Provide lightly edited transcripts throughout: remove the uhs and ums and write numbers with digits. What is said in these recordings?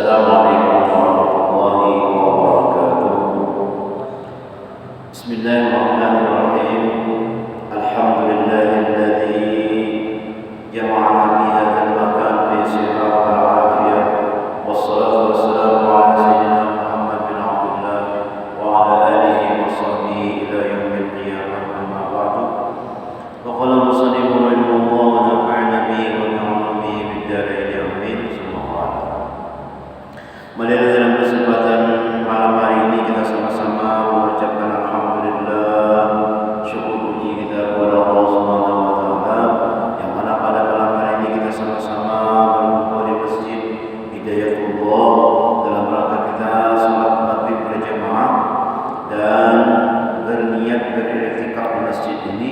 Assalamualaikum warahmatullahi wabarakatuh. Bismillahirrahmanirrahim. Alhamdulillahilladzi jama'ana fi hadzal makan fi sihah wal afiyah. Wassalatu wassalamu ala sayyidina Muhammad bin Abdullah wa ala alihi wa sahbihi ila yaumil qiyamah, amma ba'du. Wa qala musannifun rahimahullah wa nafa'ana bihi wa bi'ulumihi fid dharain amin. Melihat dalam kesempatan malam hari ini kita sama-sama mengucapkan alhamdulillah, syukur puji kita kepada Allah Subhanahu wa taala yang mana pada malam hari ini kita sama-sama berkumpul di Masjid Hidayatullah dalam rangka kita salat maghrib berjamaah dan berniat beriktikaf di masjid ini.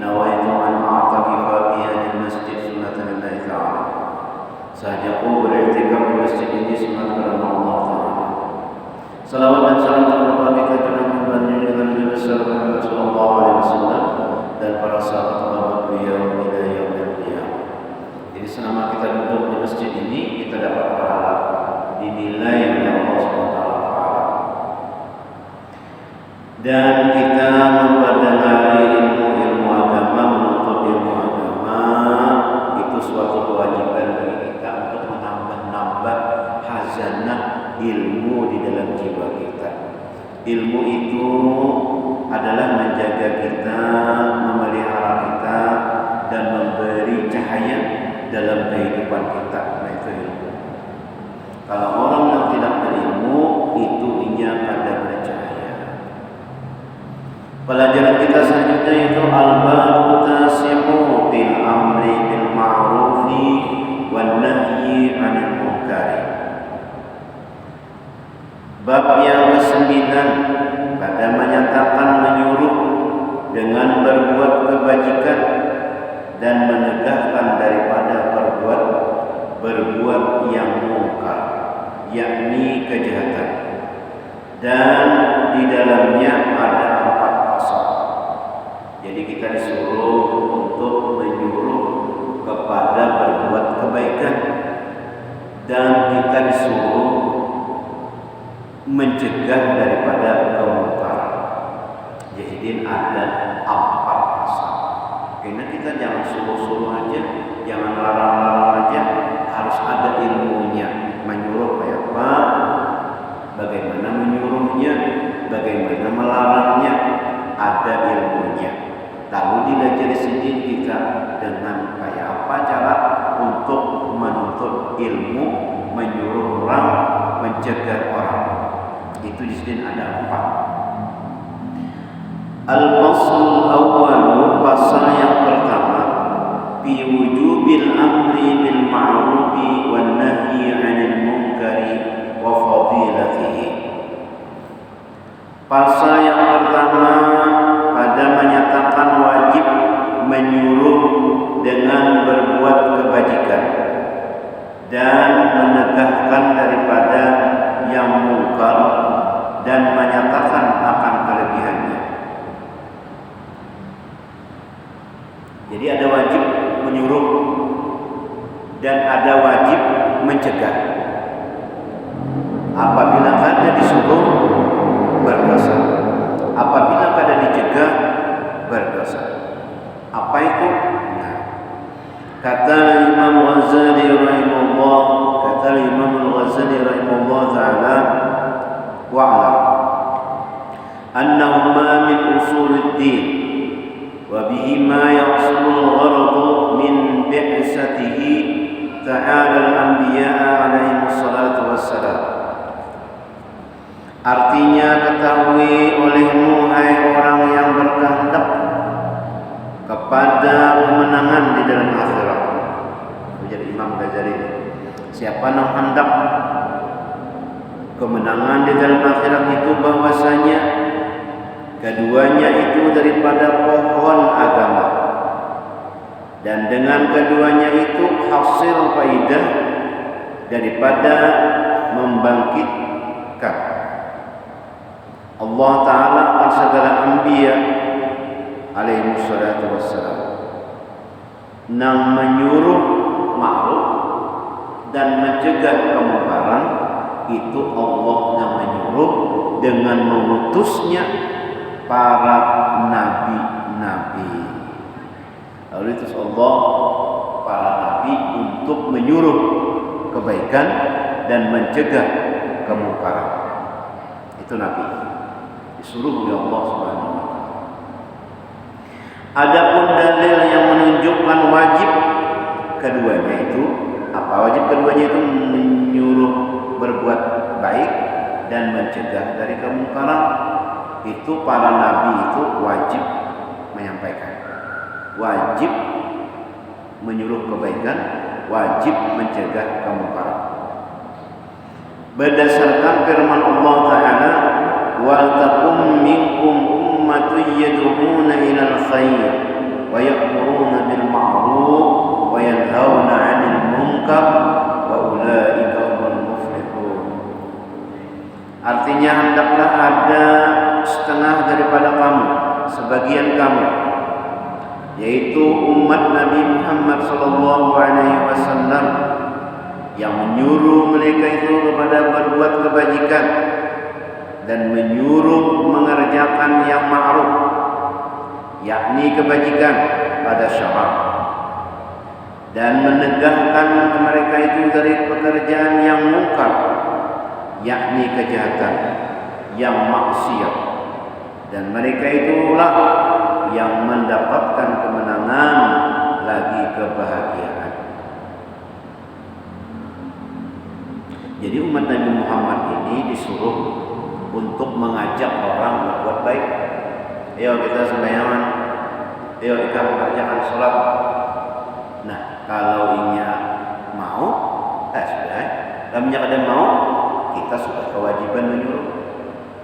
Nawaitu an a'takifa fi hadhihi masjid sunnatan lillahi ta'ala. Sahaja aku beriktikaf di masjid ini sunat karena Allah Ta'ala. Salawat dan salam terhadap kita junjungan Nabi Nabi besar Muhammad sallallahu alaihi wasallam dan para sahabat beliau ila yaumil qiyamah. Jadi selama kita duduk di masjid ini kita dapat pahala dinilai oleh Allah Subhanahu wa taala. Dan kita mempelajari ilmu agama, menuntut ilmu agama itu suatu kewajiban bagi kita untuk menambah hazanah ilmu di dalam jiwa kita. Ilmu itu adalah menjaga kita, memelihara kita, dan memberi cahaya dalam kehidupan kita. Nah, itu ilmu. Kalau orang yang tidak berilmu, itu ia pada bercahaya. Pelajaran kita selanjutnya itu al-babu tasi'u bil amri bil ma'rufi wan nahyi 'anil munkari. Bab yang ke-9 pada menyatakan menyuruh dengan berbuat kebajikan dan menegahkan daripada berbuat yang mungkar, yakni kejahatan. Dan di dalamnya ada 4 pasal. Jadi kita disuruh untuk menyuruh kepada berbuat kebaikan dan kita disuruh mencegah daripada kemungkaran. Jadi ada 4 pasal. Karena kita jangan suruh-suruh aja, jangan larang-larang aja, harus ada ilmunya. Menyuruh kayak apa? Bagaimana menyuruhnya? Bagaimana melarangnya? Ada ilmunya. Lalu dilajari sendiri kita dengan kayak apa cara untuk menuntut ilmu, menyuruh orang, mencegah orang. Itu di sini ada 4. Al-faslul awwal, pasal yang pertama, fi wujubil amri bil ma'rufi wan nahyi 'anil munkari wa fadilatihi. Pasal yang pertama pada menyatakan wajib menyuruh dengan berbuat kebajikan dan menegahkan daripada yang mungkar dan menyatakan akan kelebihannya. Jadi ada wajib menyuruh dan ada wajib mencegah. Apabila kada disuruh berdosa, apabila kada dicegah berdosa. Apa itu? Nah, kata Imam Ghazali rahimahullah, kata Imam Ghazali rahimahullah taala, wa'lam annahu ma min usulid din wa bihi ma yahsulul gharadu min bi'satihi ta'ala al-anbiya'a alaihi wassalatu wassalam. Artinya, ketahui olehmu hai orang yang berkehendak kepada kemenangan di dalam akhirat. Jadi Imam Ghazali, siapa yang hendak kemenangan di dalam akhirat itu bahwasanya keduanya itu daripada pohon agama, dan dengan keduanya itu hasil faidah daripada membangkitkan Allah Ta'ala akan segala anbiya alaihi wassalatu wassalam, yang menyuruh ma'ruf dan mencegah kemungkaran itu Allah yang menyuruh dengan mengutusnya para nabi-nabi. Lalu itu Allah para nabi untuk menyuruh kebaikan dan mencegah kemungkaran. Itu nabi disuruh oleh Allah Subhanahu wa taala. Adapun dalil yang menunjukkan wajib keduanya itu apa? Wajib keduanya itu menyuruh berbuat baik dan mencegah dari kemungkaran. Itu para nabi itu wajib menyampaikan, wajib menyuruh kebaikan, wajib mencegah kemungkaran. Berdasarkan firman Allah Ta'ala, wal takum minkum ummatun yad'una ilal khair wa ya'muruna bil ma'ruf wa yanhauna 'anil munkar wa ulaika humul muflihun. Artinya hendaklah ada setengah daripada kamu, sebagian kamu, yaitu umat Nabi Muhammad sallallahu alaihi wasallam, yang menyuruh mereka itu kepada berbuat kebajikan dan menyuruh mengerjakan yang ma'ruf, yakni kebajikan pada syarak, dan menegahkan mereka itu dari pekerjaan yang mungkar, yakni kejahatan yang maksiat. Dan mereka itulah yang mendapatkan kemenangan lagi kebahagiaan. Jadi umat Nabi Muhammad ini disuruh untuk mengajak orang berbuat baik. Ayo kita sembahyang, ayo kita mengerjakan sholat. Nah, kalau inya mau, sudah. Kalau ada mau, kita sudah kewajiban menyuruh,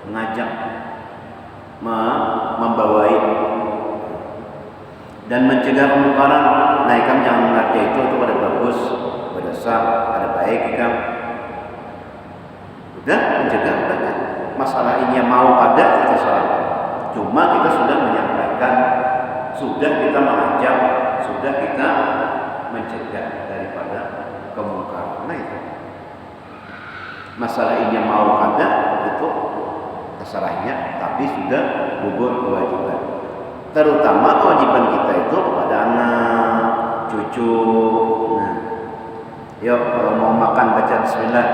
mengajak, membawai dan mencegah kemungkaran. Nah, ikam jangan mengerti itu ada bagus, ada sah, ada baik ikam. Udah mencegah banget. Masalah ini mau ada kita salah. Cuma kita sudah menyampaikan, sudah kita mengajak, sudah kita mencegah daripada kemungkaran. Nah itu. Masalah ini mau ada itu terserahnya, tapi sudah gugur kewajiban. Terutama kewajiban kita itu kepada anak, cucu. Nah, yuk kalau mau makan baca bismillah.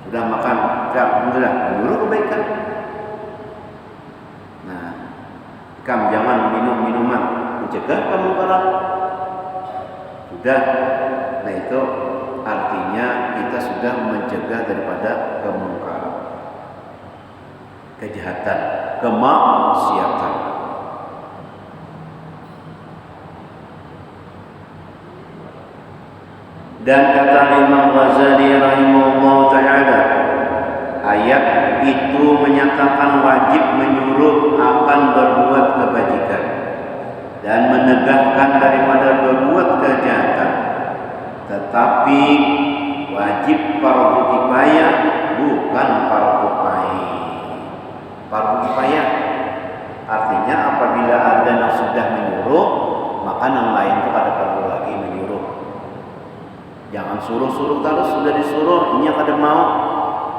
Sudah makan, alhamdulillah, menyuruh kebaikan. Nah, kamu jangan minum minuman mencegah kemungkaran. Sudah. Nah itu artinya kita sudah mencegah daripada kemungkaran, kejahatan, kemaksiatan. Dan kata Imam Ghazali rahimahullah ta'ala, ayat itu menyatakan wajib menyuruh akan berbuat kebajikan dan menegahkan daripada berbuat kejahatan. Tetapi wajib fardu kifayah, bukan fardu ain. Fardu kifayah artinya apabila ada yang sudah menyuruh, maka yang lain itu ada perlu lagi menyuruh. Jangan suruh-suruh terus, sudah disuruh, ini kada mau.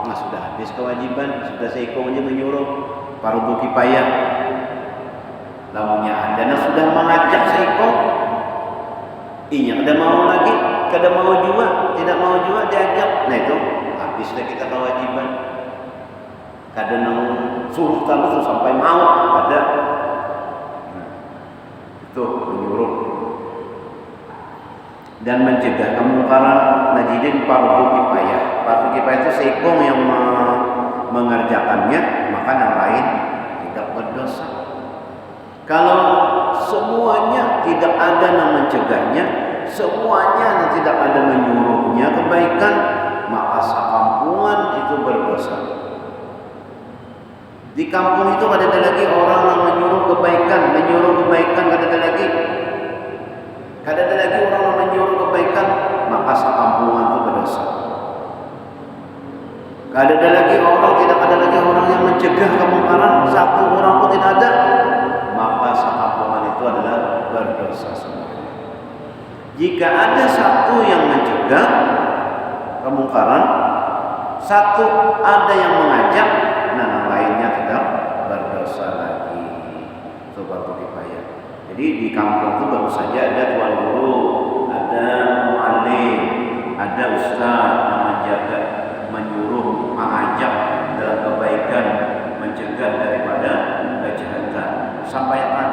Nah sudah habis kewajiban, sudah seiko aja menyuruh. Fardu kifayah. Lamunnya ada yang sudah mengajak seiko, ini kada mau lagi, kada mau juga, tidak mau juga diajak. Nah itu habislah kita kewajiban. Kada nang suruh terus sampai mau, ada. Itu menyuruh dan mencegah kemungkaran. Najidin fardu kifayah. Fardu kifayah itu seikong yang mengerjakannya, maka yang lain tidak berdosa. Kalau semuanya tidak ada yang mencegahnya, semuanya yang tidak ada menyuruhnya kebaikan, maka sekampungan itu berdosa. Di kampung itu ada lagi orang yang menyuruh kebaikan, kada ada lagi. Kada ada lagi orang yang menyuruh kebaikan, maka sekampungan itu berdosa. Kada ada lagi orang, tidak ada lagi orang yang mencegah kemungkaran, satu orang pun tidak ada, maka sekampungan itu adalah berdosa semuanya. Jika ada satu yang mencegah kemungkaran, satu ada yang mengajak, nah yang lainnya tidak berdosa lagi. Itu fardu kifayah. Jadi di kampung itu baru saja ada tuan guru, ada muallim, ada ustaz yang menjaga, menyuruh, mengajak dalam kebaikan, mencegah daripada kejahatan. Sampaikan.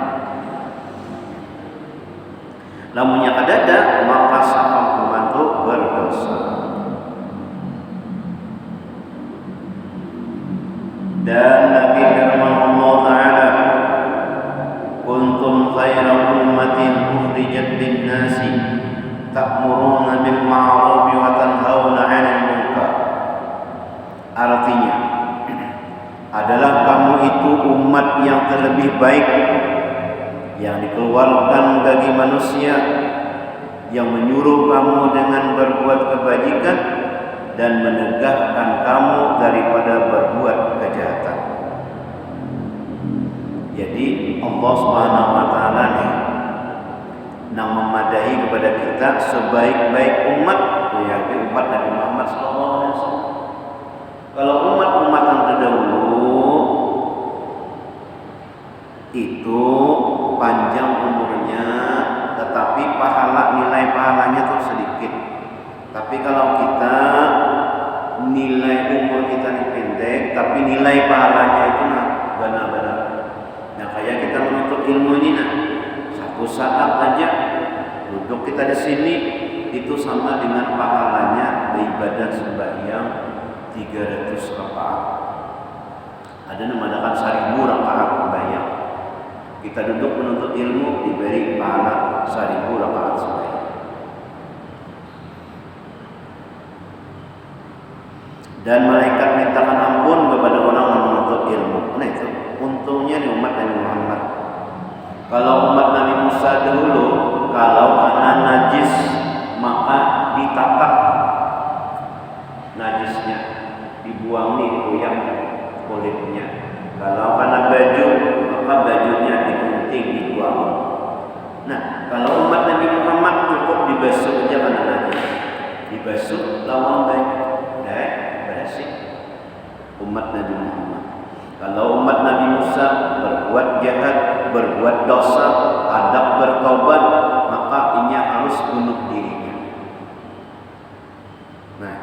Lamunnya kadada, maka sang pembantu berdosa. Dan lagi firman Allah Ta'ala, kuntum khaira ummatin ukhrijat lin-nasi ta'muruna bil ma'ruf wa tanhauna 'anil munkar. Artinya adalah kamu itu umat yang terlebih baik yang dikeluarkan bagi manusia, yang menyuruh kamu dengan berbuat kebajikan dan menegahkan kamu daripada berbuat kejahatan. Jadi Allah Subhanahu wa taala nih nang memadahi kepada kita sebaik-baik umat, yaitu umat Nabi Muhammad SAW. Kalau umat-umat yang terdahulu itu panjang umurnya, tetapi nilai pahalanya tuh sedikit. Tapi kalau kita nilai umur kita ini pendek, tapi nilai pahalanya itu benar-benar. Nah kayak kita menuntut ilmu ini, satu saat aja duduk kita di sini itu sama dengan pahalanya beribadah sembahyang 300 rakaat. Ada namanya 1000 rakaat sembahyang. Kita duduk menuntut ilmu diberi pahala 1000 rakaat sembahyang. Dan malaikat mintakan ampun kepada orang yang menuntut ilmu. Nah itu untungnya di umat Nabi Muhammad. Kalau umat Nabi Musa dahulu, kalau karena najis maka ditatap najisnya, dibuang nih, digoyang kulitnya. Kalau karena baju, maka bajunya digunting, dibuang. Nah, kalau umat Nabi Muhammad cukup dibasuh aja karena najis, dibasuh lawan baik, bersih. Umat Nabi Muhammad. Kalau umat Nabi Musa berbuat jahat, berbuat dosa, adab bertobat, maka ini harus bunuh dirinya. Nah,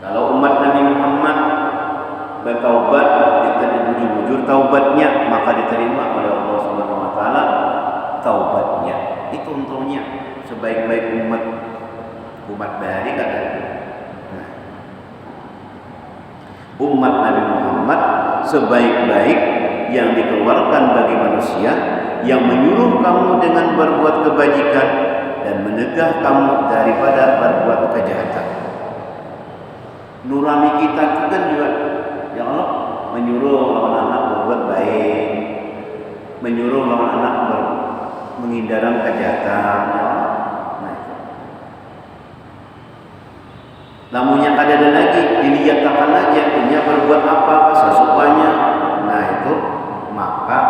kalau umat Nabi Muhammad bertaubat, bujur taubatnya, maka diterima oleh Allah Subhanahu wa taala taubatnya. Itu untungnya sebaik-baik umat bahari kata. Nah, umat Nabi Muhammad sebaik-baik yang dikeluarkan bagi manusia, yang menyuruh kamu dengan berbuat kebajikan dan menegah kamu daripada berbuat kejahatan. Nurani kita itu kan juga, ya Allah, menyuruh lawan anak berbuat baik, menyuruh lawan anak menghindarkan kejahatan. Nah, namunnya ada lagi dilihatkan aja, dia berbuat apa sesukanya. Nah itu maka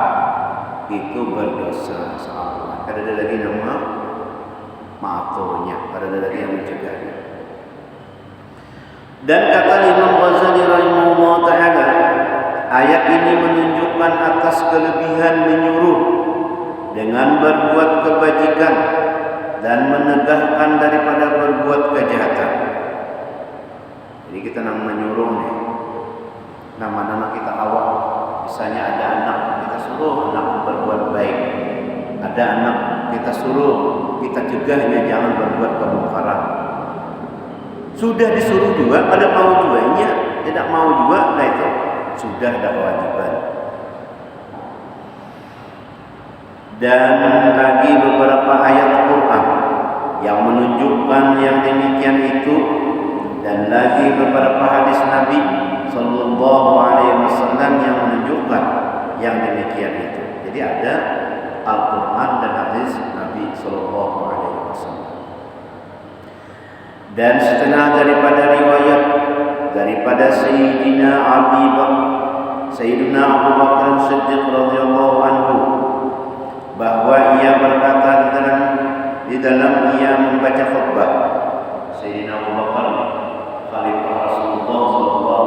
itu berdosa sama. Ada lagi nama maaturnya, ada lagi yang mencegahnya. Dan kata Imam Ghazali rahimahullah ta'ala, ayat ini menunjukkan atas kelebihan menyuruh dengan berbuat kebajikan dan menegahkan daripada berbuat kejahatan. Jadi kita menyuruh nih, nama-nama kita awal. Misalnya ada anak, kita suruh anak berbuat baik. Ada anak, kita suruh, kita cegahnya jangan berbuat kemungkaran. Sudah disuruh juga, ada mau juga, tidak mau juga, nah itu sudah ada kewajiban. Dan lagi beberapa ayat Al-Quran yang menunjukkan yang demikian itu, dan lagi beberapa hadis Nabi Sallallahu Alaihi Wasallam yang menunjukkan yang demikian itu. Jadi ada Al-Quran dan hadis Nabi Sallallahu Alaihi Wasallam. Dan setengah daripada riwayat daripada Sayyidina Abu Bakar Siddiq radhiyallahu anhu, bahwa ia berkata di dalam ia membaca khutbah. Sayyidina Abu Bakar Khalifah Rasulullah sallallahu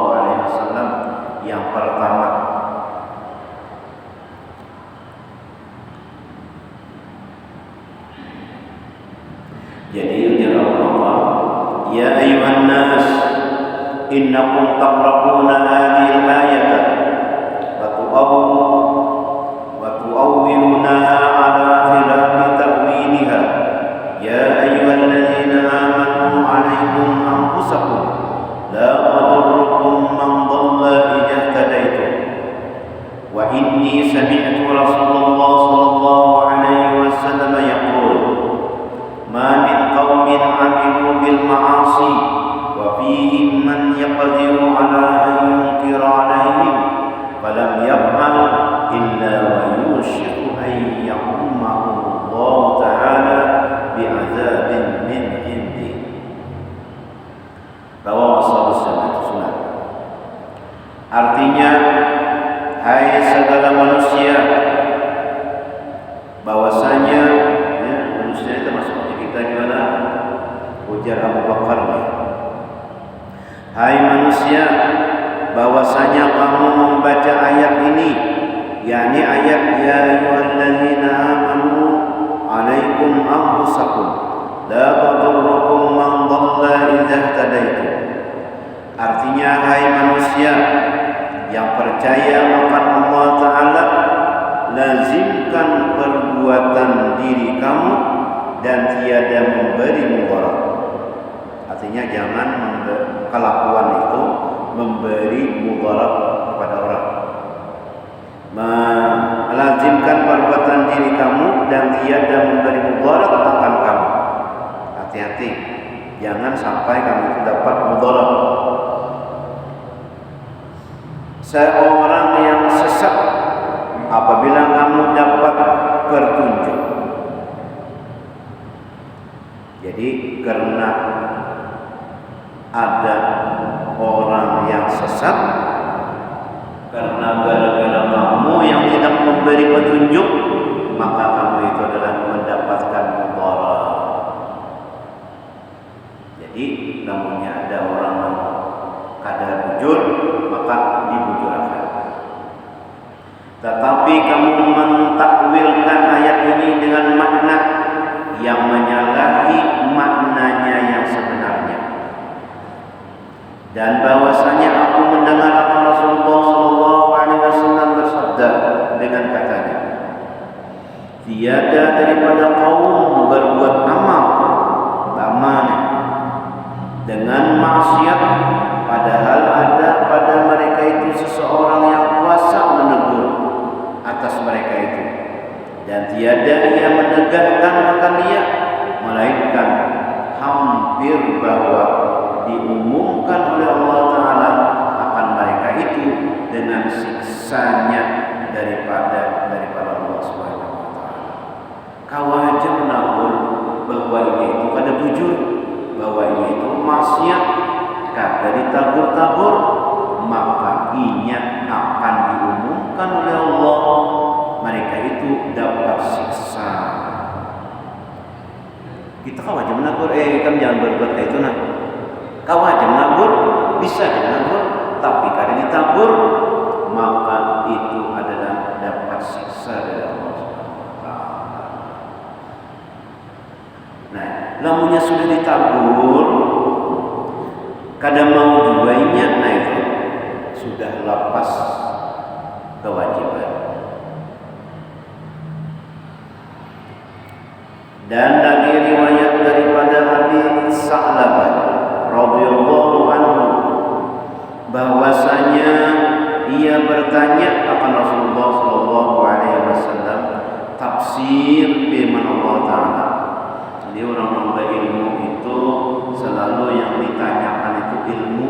إنكم تقرؤون هذه الآية وتؤولونها على خلاف تأويلها يا أيها الذين آمنوا عليكم أنفسكم لا تضركم من ضل إذا اهتديتم وإني سمعت رسول الله صلى الله عليه وسلم يقول ما من قوم عملوا بالمعاصي وفيهم من يقدر على أن ينكر عليهم فلم يفعل إلا ويوشك أن يعمهم الله تعالى بعذاب من عنده. Rawahu ashabus sunan. Artinya, hai segala manusia, bahwasanya manusia itu termasuk kita gimana? Ujar Abu Bakar. Hai manusia, bahwasanya kamu membaca ayat ini, yakni ayat ya ayyuhalladzina amanu alaikum anfusakum la tadurrukum man dhalla idza ihtadaitum. Artinya, hai manusia yang percaya akan Allah Ta'ala, lazimkan perbuatan diri kamu dan tiada memberi mudarat. Artinya jangan kelakuan itu memberi mudarat kepada orang. Melazimkan perbuatan diri kamu dan tiada memberi mudarat akan kamu. Hati-hati, jangan sampai kamu itu dapat mudarat. Seorang yang sesat apabila kamu dapat petunjuk. Jadi karena ada orang yang sesat, karena gara-gara kamu yang tidak memberi petunjuk, maka kamu itu adalah mendapatkan mudarat. Jadi namanya ada orang kadar bujur, maka dibujurkan. Tetapi kamu mentakwilkan ayat ini dengan makna yang menyalahi maknanya yang sebenarnya. Dan bahwasanya aku mendengar Rasulullah sallallahu alaihi wasallam bersabda dengan katanya, tiada daripada kaum berbuat amal dengan maksiat padahal ada pada mereka itu seseorang yang kuasa menegur atas mereka itu, dan tiada yang menegakkan akan dia, melainkan hampir bahwa diumumkan oleh Allah Ta'ala akan mereka itu dengan siksanya daripada Allah Subhanahu Wa Ta'ala. Kau aja menampol bahwa ini itu kada bujur, bahwa ini itu maksiat, kada ditabur-tabur, maka inya akan diumumkan oleh Allah, mereka itu dapat siksa. Kita kau aja menagur, kamu jangan berbuat kayak itu nah. Kau aja menagur, bisa menagur, tapi kada ditabur, maka itu adalah dapat siksa dari Allah Subhanahu Wa Ta'ala. Nah, lamunnya sudah ditabur, kada mau juainya, nah itu sudah lepas kewajiban. Dan dari riwayat daripada Abi Sa'labah radhiyallahu anhu bahwasanya ia bertanya akan Rasulullah sallallahu alaihi wasallam tafsir firman Allah Ta'ala. Jadi orang berilmu itu selalu yang ditanyakan itu ilmu.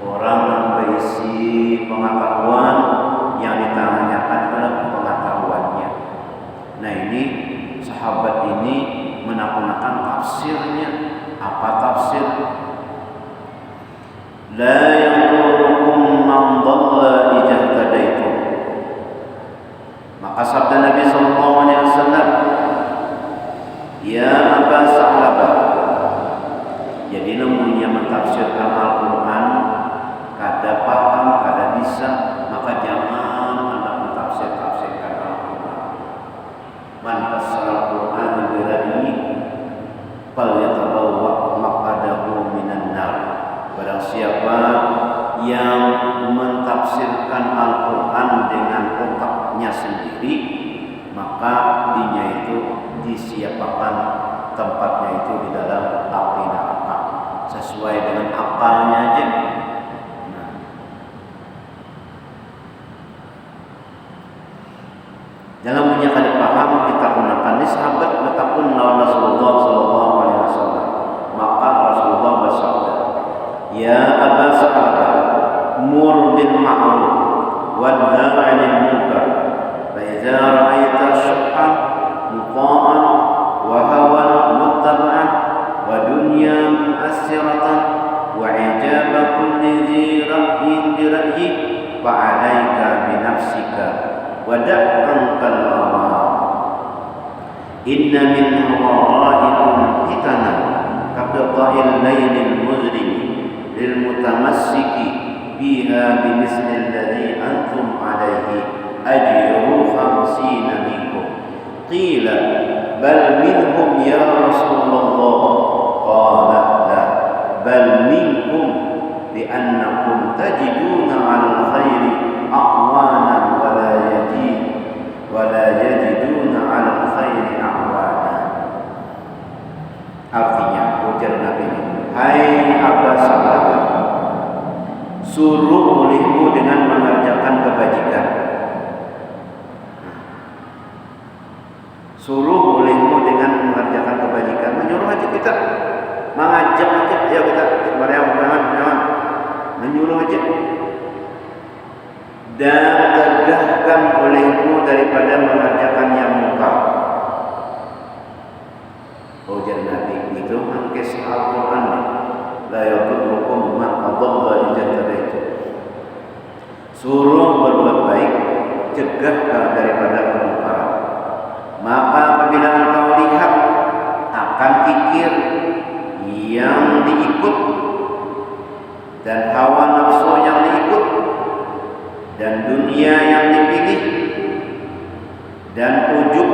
Orang yang berisi pengetahuan yang ditanyakan adalah pengetahuannya. Nah ini sahabat ini menakunakan tafsirnya. Apa tafsir? La yadurukum man dhalla idza ihtadaitum. Maka sabda Nabi sallallahu alaihi wasallam, ya Aba Sa'labah. Jadi namanya mentafsirkan Al-Qur'an kada paham, kada bisa, maka jangan anda mentafsirkan Al-Qur'an. Man fassara Al-Qur'an bi ra'yi falyatabawwa maq'adahu minan nar. Barang siapa disiapkan tempatnya itu di dalam api neraka sesuai dengan akalnya aja. Nah, dalam punya kada paham kita gunakan ini sahabat bertakun lawan Rasulullah sallallahu alaihi wasallam. Maka Rasulullah bersabda, "Ya Aba Sa'labah, mur bil ma'ruf wanha 'anil munkar. Fa idza ra'aita syuhhan muta'an wa hawan muttaba'an wa dunyan mu'assiratan wa ijaba kulli dhi ra'yin bi ra'yi fa 'alaika bi nafsika wa da'ankal awam. Inna min waraikum fitanan kaqta'il laylil muzlim lil mutamassiki biha bimisli alladhi antum alaihi ajru 50 minkum." Qila bal minhum ya Rasulullah. Qala la bal minkum li'annakum tajiduna 'alal khairi a'wanan wa la yajiduna 'alal khairi a'wana. Artinya ujar Nabi, hai Aba Sa'labah, suruh olehmu dengan mengerjakan kebajikan. Suruh olehmu dengan mengerjakan kebajikan. Menyuruh aja kita, mengajak aja, ya kita sembahyang jangan menyuruh aja. Dan tegahkan olehmu daripada mengerjakan yang mungkar. Ujar Nabi itu mengkis Al-Quran, la yadurrukum man adalla idza tadaitum. Suruh berbuat baik, cegah daripada kemungkaran. Maka apabila engkau lihat akan kikir yang diikut dan hawa nafsu yang diikut dan dunia yang dipilih dan ujub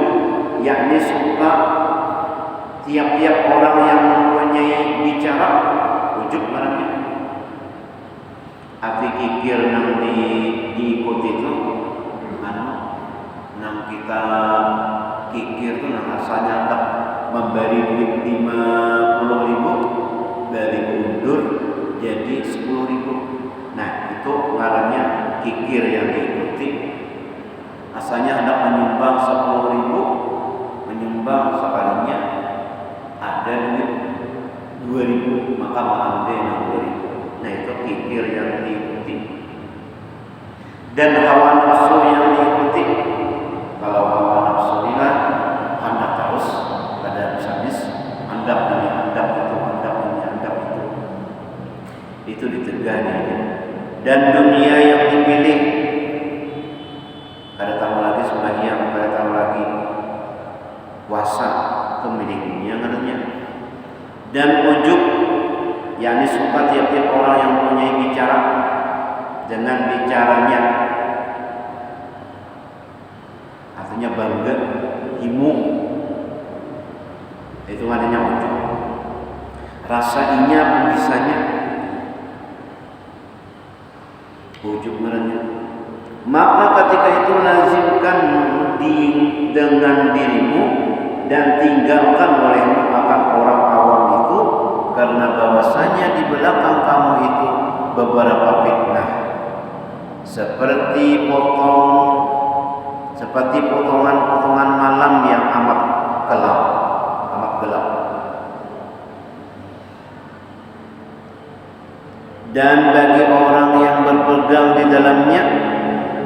yakni suka tiap-tiap orang yang mempunyai bicara, ujub namanya. Arti kikir yang diikuti itu nang kita kikir itu nang asalnya tak memberi duit 50.000 dari mundur jadi 10.000. Nah itu ngarannya kikir yang diikuti. Asalnya hendak menyumbang 10.000, menyumbang sekalinya ada duit 2.000, maka mengambil 2.000. Nah itu kikir yang diikuti. Dan hawa nafsu yang diikuti. Kalau hawa nafsu ini lah hendak terus pada habis hendak ini, hendak itu, hendak ini, hendak itu ditegani. Dan dunia yang dipilih, kada tahu lagi sembahyang, kada tahu lagi puasa, pemilik dunia katanya. Dan ujub, yakni suka tiap-tiap orang yang mempunyai bicara dengan bicaranya, artinya bangga, himung, itu adanya ujub. Rasa inya pembisanya, ujub merenya. Maka ketika itu lazimkan dengan dirimu dan tinggalkan olehmu akan orang awam itu, karena bahwasanya di belakang kamu itu beberapa fitnah seperti potongan-potongan malam yang amat gelap. Dan bagi orang yang berpegang di dalamnya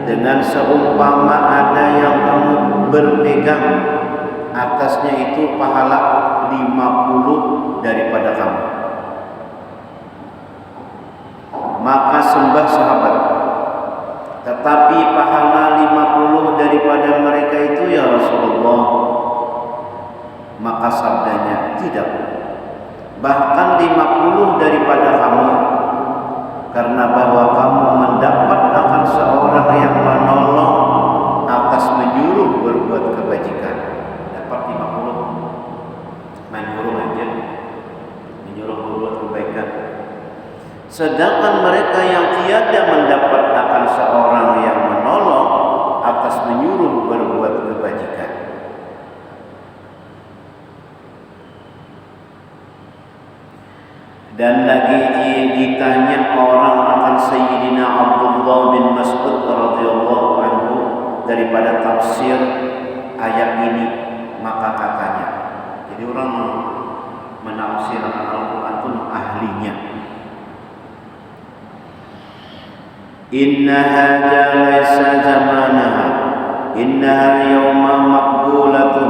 dengan seumpama ada yang kamu berpegang atasnya itu pahala 50 daripada kamu. Maka sembah sahabat, tetapi pahala 50 daripada mereka itu ya Rasulullah. Maka sabdanya, tidak, bahkan 50 daripada kamu, karena bahwa kamu mendapat akan seorang yang menolong atas menyuruh berbuat kebajikan. Dapat 50, menyuruh aja, menyuruh berbuat kebaikan. Sedangkan mereka yang tiada mendapat akan seorang yang menolong atas menyuruh berbuat kebajikan. Dan lagi ditanya orang akan Sayyidina Abdullah bin Mas'ud radhiyallahu anhu daripada tafsir ayat ini, maka katanya, jadi orang menafsirkan Al-Quran itu ahlinya. Inna hadza laysa zamanaha, innaha al-yawma maqbulatun,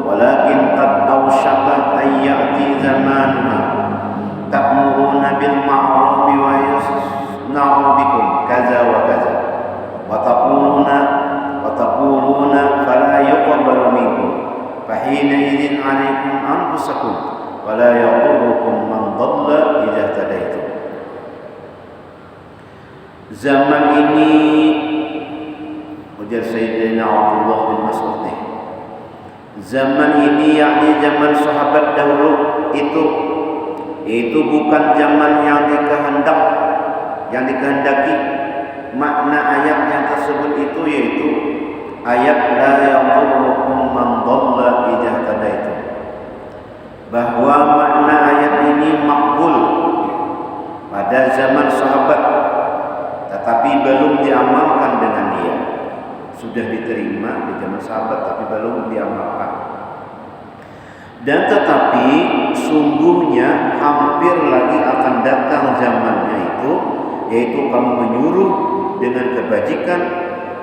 walakin qad awshaka an ya'ti zamanuha ta'muruna bil ma'ruf wa yasna'u bikum kaza wa kaza wa taquluna fala yuqbalu minkum fahina idzin 'alaikum anfusakum wa la yadurrukum man dhalla idza tadaitum. Zaman ini, ujar Sayyidina Abdullah bin Mas'ud, zaman ini yakni zaman sahabat dahulu itu bukan zaman yang dikehendaki. Makna ayat yang tersebut itu yaitu ayat la yadurrukum man dhalla idza tadaitum, bahwa makna ayat ini makbul pada zaman sahabat, tetapi belum diamalkan dengan dia. Sudah diterima di zaman sahabat tapi belum diamalkan. Dan tetapi sungguhnya hampir lagi akan datang zamannya itu, yaitu kamu menyuruh dengan kebajikan,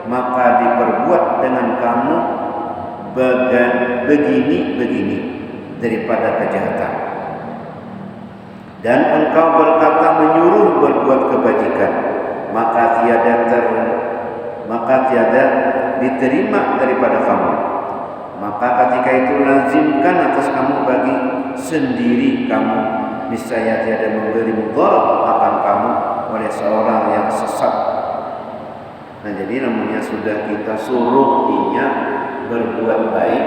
maka diperbuat dengan kamu begini daripada kejahatan. Dan engkau berkata menyuruh berbuat kebajikan, maka tiada diterima daripada kamu. Maka ketika itu lazimkan atas kamu bagi sendiri kamu, niscaya tiada memberi mudarat akan kamu oleh seorang yang sesat. Nah, jadi namanya sudah kita suruh dia berbuat baik,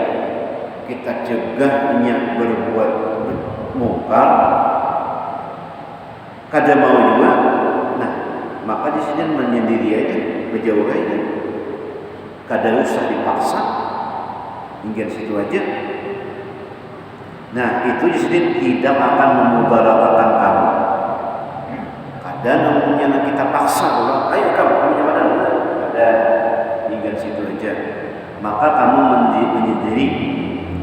kita cegahnya berbuat mungkar, kada mau juga. Nah, maka di sini menyendiri aja, berjauh aja, kada usah dipaksa, hingga situ aja. Nah, itu di sini tidak akan memudaratakan kamu. Kadang namanya kita paksa, ayo kamu nyaman, ada hingga situ aja. Maka kamu menyendiri,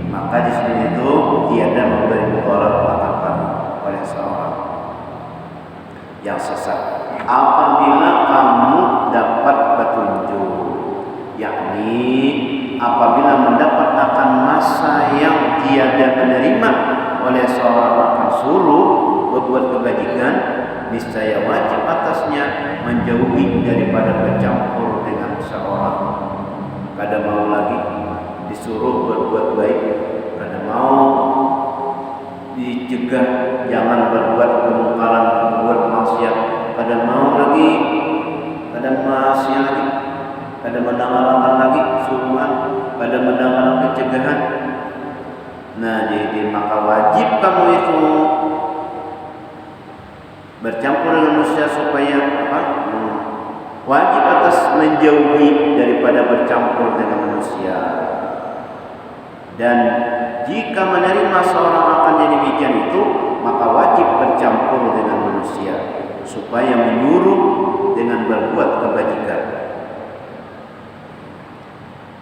maka di sini itu tiada memberi mudarat kamu oleh seorang yang sesat. Apabila kamu dapat petunjuk, yakni apabila mendapat akan masa yang tiada menerima oleh seorang akan suruh berbuat kebajikan, niscaya wajib atasnya menjauhi daripada bercampur dengan seorang. Kada mau lagi disuruh berbuat baik, kada mau dicegah jangan berbuat kemungkaran, berbuat maksiat, kada mau lagi, kada maksiat lagi, kada mendengarkan lagi suruhan, kada mendengarkan pencegahan. Nah, jadi maka wajib kamu itu bercampur dengan manusia supaya wajib atas menjauhi daripada bercampur dengan manusia. Dan jika menerima seorang akan yang demikian itu, maka wajib bercampur dengan manusia supaya menyuruh dengan berbuat kebajikan.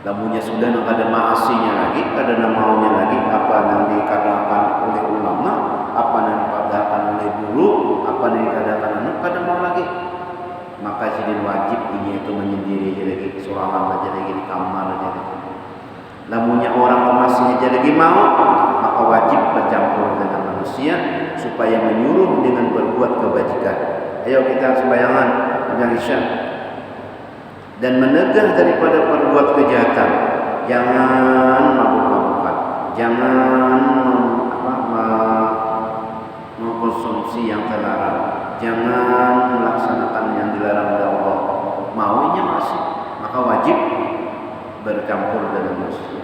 Lamunya sudah ada maasinya lagi, kada maunya lagi, apa yang dikatakan oleh ulama, apa yang dikatakan oleh guru, apa yang dikatakan kada mau lagi. Maka jadi wajib ini itu menyendiri aja lagi, sorangan aja lagi di kamar aja lagi. Lamunya orang masih aja lagi mau, maka wajib bercampur dengan manusia supaya menyuruh dengan berbuat kebajikan. Ayo kita sembayangan dengan isya dan menegah daripada perbuat kejahatan. Jangan mabuk-mabukan, jangan mengkonsumsi yang terlarang, jangan melaksanakan yang dilarang oleh Allah. Maunya masih, maka wajib bercampur dengan manusia.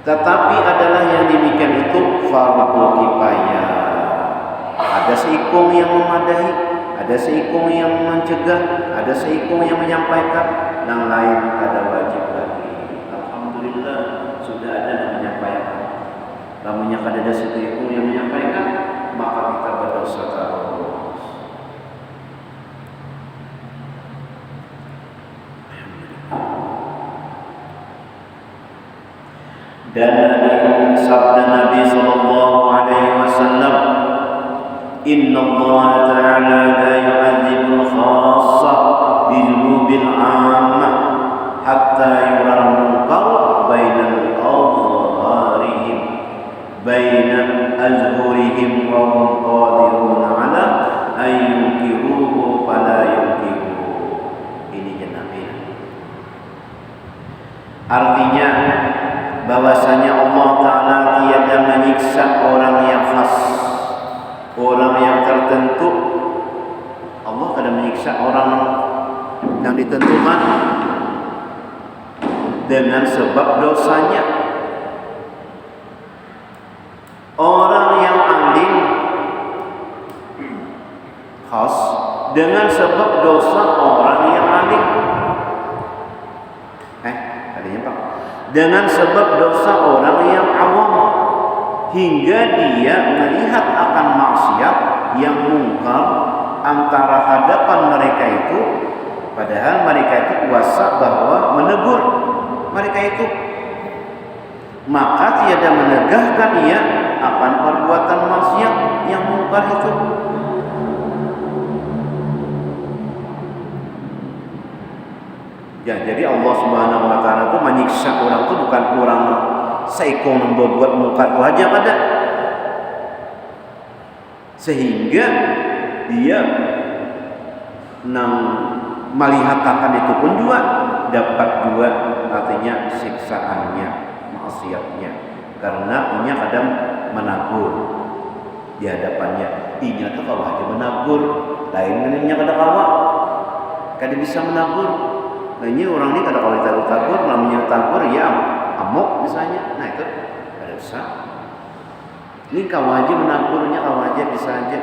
Tetapi adalah yang demikian itu fardu kifayah. Ada seikung yang memadai, ada seikung yang mencegah, ada seikung yang menyampaikan, yang lain kada wajib lagi. Alhamdulillah sudah ada yang menyampaikan. Lamunnya kada ada seikung yang menyampaikan, maka kita Dan sabda Nabi sallallahu alaihi wasallam, "Inna Allah ta'ala la yu'adzibul khassa bi dhunubil 'ammah hatta yural munkar bainal awzarihim baina azhurihim wa hum qadirun 'ala an yunkiruhu fala yunkiruhu." Ini Nabi. Artinya bahwasanya Allah Ta'ala tiada menyiksa orang yang khas, orang yang tertentu. Allah tidak menyiksa orang yang ditentukan dengan sebab dosanya. Orang yang andin khas dengan sebab dosa orang yang andin. Tadinya Pak. Dengan sebab dosa orang yang awam, hingga dia melihat akan maksiat yang mungkar antara hadapan mereka itu, padahal mereka itu kuasa bahwa menegur mereka itu, maka tiada menegahkan ia akan perbuatan maksiat yang mungkar itu. Ya, jadi Allah Subhanahu wa taala itu menyiksa orang itu bukan orang seiko membuat mungkar itu aja pada, sehingga dia melihat akan itu pun juga dapat juga, artinya siksaannya, maksiatnya, karena ini kadang menagur di hadapannya. Inya tuh kawah aja menagur, lain minumnya kada kawah, kada bisa menagur. Nah, ini orang ini kada kawah ditagur-tagur, namanya tagur ya amok misalnya. Nah itu kada usah. Ini kawah aja menagurnya, kawah aja bisa aja.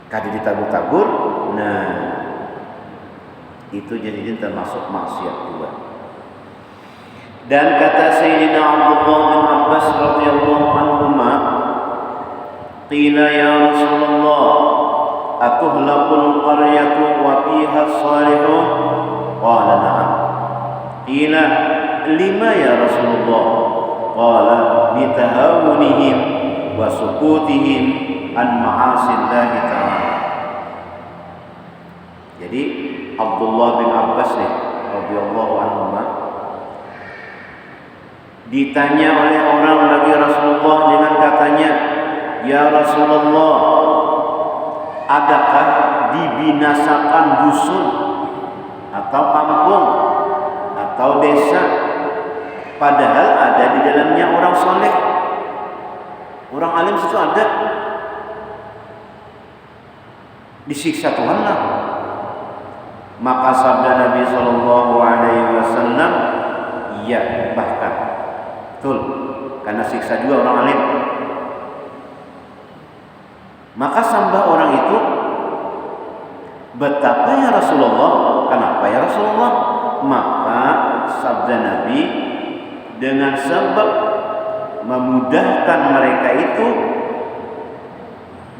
Kada ditagur-tagur, nah itu jadi termasuk maksiat juga. Dan kata Sayyidina Abdullah bin Abbas radhiyallahu anhuma, qila ya Rasulullah, atuhlaqul qaryatu wa fiha salihun? Qala na'am. Qila lima ya Rasulullah? Qala bitahawunihim wa sukutihim an ma'asillahi ta'ala. Jadi Abdullah bin Abbas radhiyallahu anhu ditanya oleh orang bagi Rasulullah dengan katanya, ya Rasulullah, adakah dibinasakan dusun atau kampung atau desa padahal ada di dalamnya orang soleh, orang alim situ ada, disiksa Tuhan lah? Maka sabda Nabi sallallahu alaihi wasallam, iya, bahkan betul, karena siksa juga orang alim. Maka sambah orang itu, betapa ya Rasulullah? Kenapa ya Rasulullah? Maka sabda Nabi, dengan sebab memudahkan mereka itu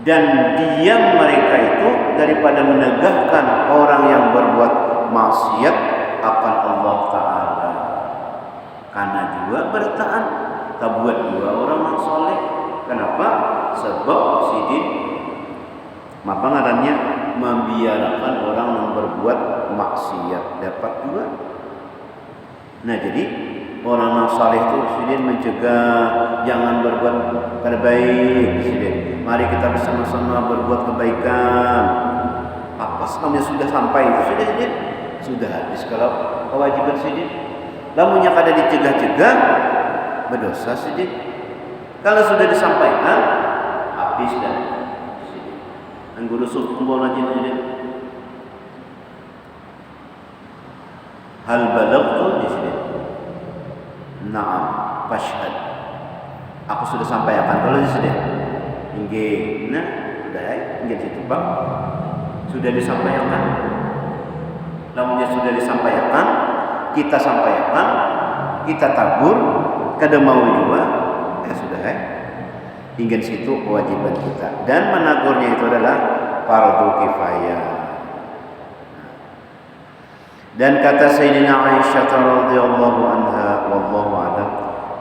dan diam mereka itu daripada menegahkan orang yang berbuat maksiat akan Allah Ta'ala. Karena juga bertaat, tak buat dua orang yang soleh. Kenapa? Sebab sidin, maka ngarannya membiarkan orang yang berbuat maksiat dapat juga. Nah jadi orang yang saleh itu sidin mencegah jangan berbuat terbaik. Sidin, mari kita bersama-sama berbuat kebaikan. Apa namanya sudah sampai itu sudah habis kalau kewajiban sidin. Lamunnya kada dicegah-cegah berdosa sidin. Kalau sudah disampaikan habis dah. Angguru kumpul lagi sidin. Hal balagtu di sini. Naam, fashhad. Aku sudah sampaikan kalau di sini. Inggih. Nah, sudah inggih situ Pak. Sudah disampaikan. Lamunnya sudah disampaikan, kita sampaikan, kita tabur, kada mau juga, sudah hingga situ kewajiban kita. Dan menagurnya itu adalah fardu kifayah. Dan kata Sayyidina Aisyah radhiyallahu anha, wallahu a'lam,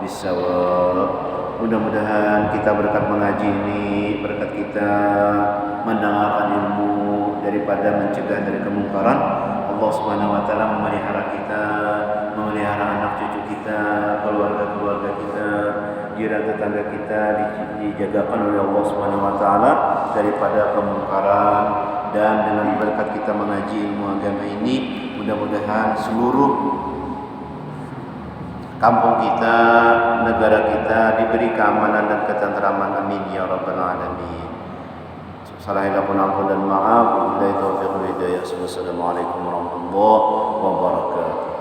bis-shawab. Mudah-mudahan kita berkat mengaji ini, berkat kita mendengarkan ilmu daripada mencegah dari kemungkaran, Allah Subhanahu wa taala memelihara kita, memelihara anak cucu kita, keluarga-keluarga kita, jiran tetangga kita dijagakan oleh Allah Subhanahu wa taala daripada kemungkaran. Dan dengan berkat kita mengaji ilmu agama ini, mudah-mudahan seluruh kampung kita, negara kita diberi keamanan dan ketentraman. Amin ya rabbal alamin. Salah hilaf pun dan maaf. Wabillahi taufiq wal hidayah. Wassalamualaikum warahmatullahi wabarakatuh.